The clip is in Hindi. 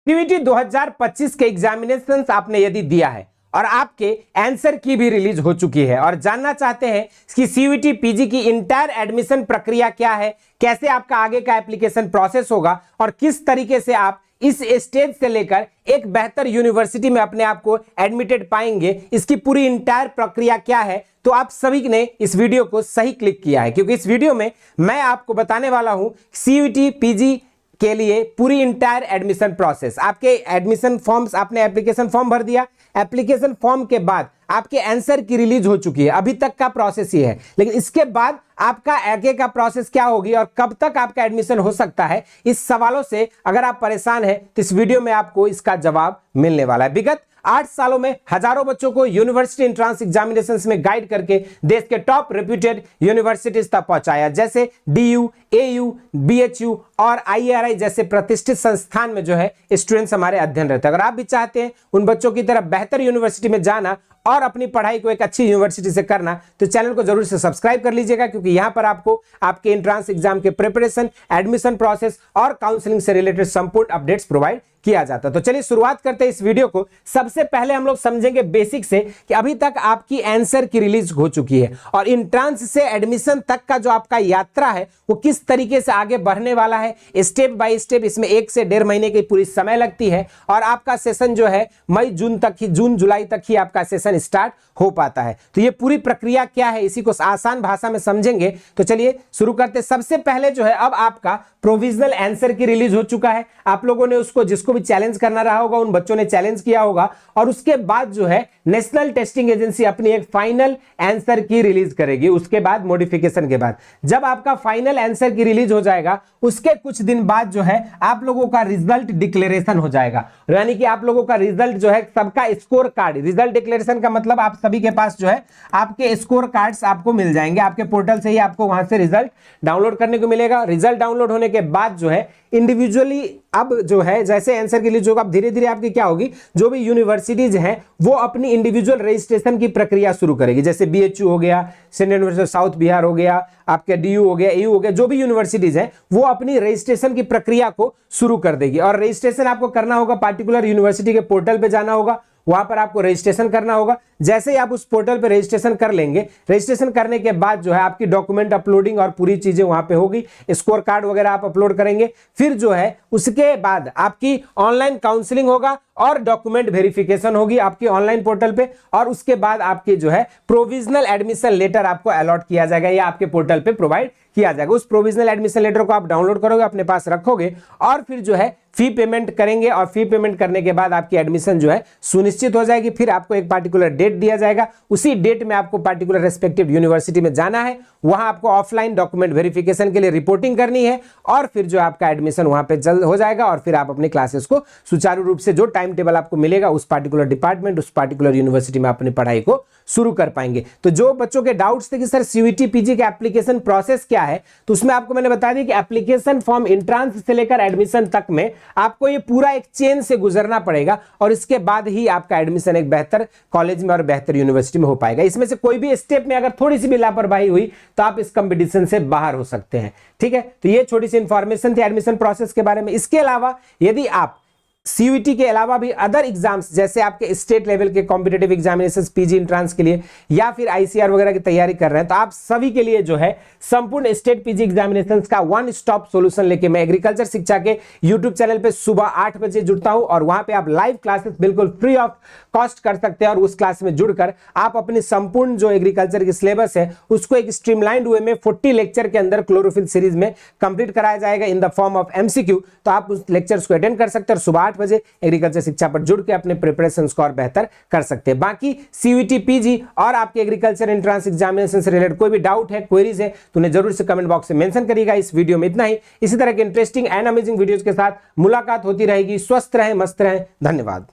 सीयूईटी 2025 के एग्जामिनेशंस आपने यदि दिया है और आपके आंसर की भी रिलीज हो चुकी है और जानना चाहते हैं कि सीयूईटी पीजी की इंटायर एडमिशन प्रक्रिया क्या है, कैसे आपका आगे का एप्लीकेशन प्रोसेस होगा और किस तरीके से आप इस स्टेज से लेकर एक बेहतर यूनिवर्सिटी में अपने आप को एडमिटेड पाएंगे, इसकी पूरी इंटायर प्रक्रिया क्या है, तो आप सभी ने इस वीडियो को सही क्लिक किया है, क्योंकि इस वीडियो में मैं आपको बताने वाला हूं सीयूईटी पीजी के लिए पूरी इंटायर एडमिशन प्रोसेस। आपके एडमिशन फॉर्म्स, आपने एप्लीकेशन फॉर्म भर दिया, एप्लीकेशन फॉर्म के बाद आपके आंसर की रिलीज हो चुकी है, अभी तक का प्रोसेस ये है, लेकिन इसके बाद आपका आगे का प्रोसेस क्या होगी और कब तक आपका एडमिशन हो सकता है, इस सवालों से अगर आप परेशान हैं तो इस वीडियो में आपको इसका जवाब मिलने वाला है। विगत 8 सालों में हजारों बच्चों को यूनिवर्सिटी एंट्रेंस एग्जामिनेशंस में गाइड करके देश के टॉप रेप्यूटेड यूनिवर्सिटीज तक पहुंचाया, जैसे डीयू, एयू, बीएचयू और आईआरआई जैसे प्रतिष्ठित संस्थान में जो है स्टूडेंट्स हमारे अध्ययन रहते हैं। अगर आप भी चाहते हैं उन बच्चों की तरह बेहतर यूनिवर्सिटी में जाना और अपनी पढ़ाई को एक अच्छी यूनिवर्सिटी से करना, तो चैनल को जरूर से सब्सक्राइब कर लीजिएगा, क्योंकि यहां पर आपको आपके एंट्रेंस एग्जाम के प्रिपरेशन, एडमिशन प्रोसेस और काउंसलिंग से रिलेटेड संपूर्ण अपडेट्स प्रोवाइड किया जाता है। तो चलिए शुरुआत करते हैं इस वीडियो को। सबसे पहले हम लोग समझेंगे बेसिक से कि अभी तक आपकी आंसर की रिलीज हो चुकी है और एंट्रेंस से एडमिशन तक का जो आपका यात्रा है वो किस तरीके से आगे बढ़ने वाला है, स्टेप बाय स्टेप। इसमें 1 से 1.5 महीने की पूरी समय लगती है और आपका सेशन जो है मई जून तक ही, जून जुलाई तक ही आपका सेशन स्टार्ट हो पाता है। तो ये पूरी प्रक्रिया क्या है, इसी को आसान भाषा में समझेंगे। तो चलिए शुरू करते। सबसे पहले जो है अब आपका प्रोविजनल आंसर की रिलीज हो चुका है। आप लोगों ने उसको, जिसको भी चैलेंज करना रहा होगा उन बच्चों ने चैलेंज किया होगा और उसके बाद जो है नेशनल टेस्टिंग एजेंसी अपनी एक फाइनल आंसर की रिलीज करेगी। उसके बाद मॉडिफिकेशन के बाद जब आपका फाइनल आंसर की रिलीज हो जाएगा, उसके कुछ दिन बाद जो है आप लोगों का रिजल्ट डिक्लेरेशन हो जाएगा, यानी कि आप लोगों का रिजल्ट जो है सबका स्कोर कार्ड। रिजल्ट डिक्लेरेशन का मतलब आप सभी के पास जो है आपके स्कोर कार्ड्स आपको मिल जाएंगे, आपके पोर्टल से ही आपको वहां से रिजल्ट डाउनलोड करने को मिलेगा। रिजल्ट डाउनलोड होने के बाद जो है इंडिविजुअली अब जो है जैसे आंसर की रिलीज होगा, अब धीरे धीरे आपकी क्या होगी, जो भी यूनिवर्सिटीज हैं वो अपनी इंडिविजुअल रजिस्ट्रेशन की प्रक्रिया शुरू करेगी। जैसे बीएचयू हो गया, central university of south Bihar हो गया, आपके डीयू हो गया, एयू हो गया, जो भी यूनिवर्सिटीज हैं वो अपनी रजिस्ट्रेशन की प्रक्रिया को शुरू कर देगी। और रजिस्ट्रेशन आपको करना होगा, पार्टिकुलर यूनिवर्सिटी के पोर्टल पे जाना होगा, वहां पर आपको रजिस्ट्रेशन करना होगा। जैसे ही आप उस पोर्टल पे रजिस्ट्रेशन कर लेंगे, रजिस्ट्रेशन करने के बाद जो है आपकी डॉक्यूमेंट अपलोडिंग और पूरी चीजें वहां पे होगी, स्कोर कार्ड वगैरह आप अपलोड करेंगे। फिर जो है उसके बाद आपकी ऑनलाइन काउंसलिंग होगा और डॉक्यूमेंट वेरिफिकेशन होगी आपकी ऑनलाइन पोर्टल पे, और उसके बाद आपके जो है प्रोविजनल एडमिशन लेटर आपको अलॉट किया जाएगा या आपके पोर्टल पे प्रोवाइड किया जाएगा। उस प्रोविजनल एडमिशन लेटर को आप डाउनलोड करोगे, अपने पास रखोगे और फिर जो है फी पेमेंट करेंगे और फी पेमेंट करने के बाद आपकी एडमिशन जो है सुनिश्चित हो जाएगी। फिर आपको एक पार्टिकुलर डेट दिया जाएगा, उसी डेट में आपको पार्टिकुलर रेस्पेक्टिव यूनिवर्सिटी में जाना है, वहां आपको ऑफलाइन डॉक्यूमेंट वेरिफिकेशन के लिए रिपोर्टिंग करनी है और फिर जो आपका एडमिशन वहां पे जल्द हो जाएगा और फिर आप अपने क्लासेस को सुचारू रूप से जो टाइम टेबल आपको मिलेगा उस पार्टिकुलर डिपार्टमेंट, उस पार्टिकुलर यूनिवर्सिटी में अपनी पढ़ाई को शुरू कर पाएंगे। तो जो बच्चों के डाउट्स थे कि सर सीयूईटी पीजी का एप्लीकेशन प्रोसेस क्या है, तो उसमें आपको मैंने बता दिया कि एप्लीकेशन फॉर्म एंट्रेंस से लेकर एडमिशन तक में आपको ये पूरा एक चेन से गुजरना पड़ेगा और इसके बाद ही आपका एडमिशन एक बेहतर कॉलेज में और बेहतर यूनिवर्सिटी में हो पाएगा। इसमें से कोई भी स्टेप में अगर थोड़ी सी भी लापरवाही हुई तो आप इस कंपटीशन से बाहर हो सकते हैं। ठीक है, तो ये छोटी सी इंफॉर्मेशन थी एडमिशन प्रोसेस के बारे में। इसके अलावा यदि आप सीयूईटी के अलावा भी अदर एग्जाम्स जैसे आपके स्टेट लेवल के कॉम्पिटिटिव एग्जामिनेशंस पीजी एंट्रेंस के लिए या फिर आईसीआर वगैरह की तैयारी कर रहे हैं, तो आप सभी के लिए जो है संपूर्ण स्टेट पीजी एग्जामिनेशंस का वन स्टॉप सॉल्यूशन लेके मैं एग्रीकल्चर शिक्षा के यूट्यूब चैनल पे सुबह 8 बजे जुड़ता हूं और वहां पे आप लाइव क्लासेस बिल्कुल फ्री ऑफ कॉस्ट कर सकते हैं और उस क्लास में जुड़कर आप अपनी संपूर्ण जो एग्रीकल्चर की सिलेबस है उसको एक स्ट्रीमलाइंड वे में 40 लेक्चर के अंदर क्लोरोफिल सीरीज में कंप्लीट कराया जाएगा in the form of MCQ. तो आप उस लेक्चर्स को अटेंड कर सकते हैं और सुबह 8 बजे एग्रीकल्चर शिक्षा पर जुड़ के अपने प्रिपरेशन को और बेहतर कर सकते हैं। बाकी सीयूईटी पीजी और आपके एग्रीकल्चर एंट्रेंस एग्जामिनेशन से रिलेटेड कोई भी डाउट है, क्वेरीज है, तो उन्हें जरूर से कमेंट बॉक्स में मेंशन करिएगा। इस वीडियो में इतना ही। इसी तरह के इंटरेस्टिंग एंड अमेजिंग वीडियोस के साथ मुलाकात होती रहेगी। स्वस्थ रहें, मस्त रहें। धन्यवाद।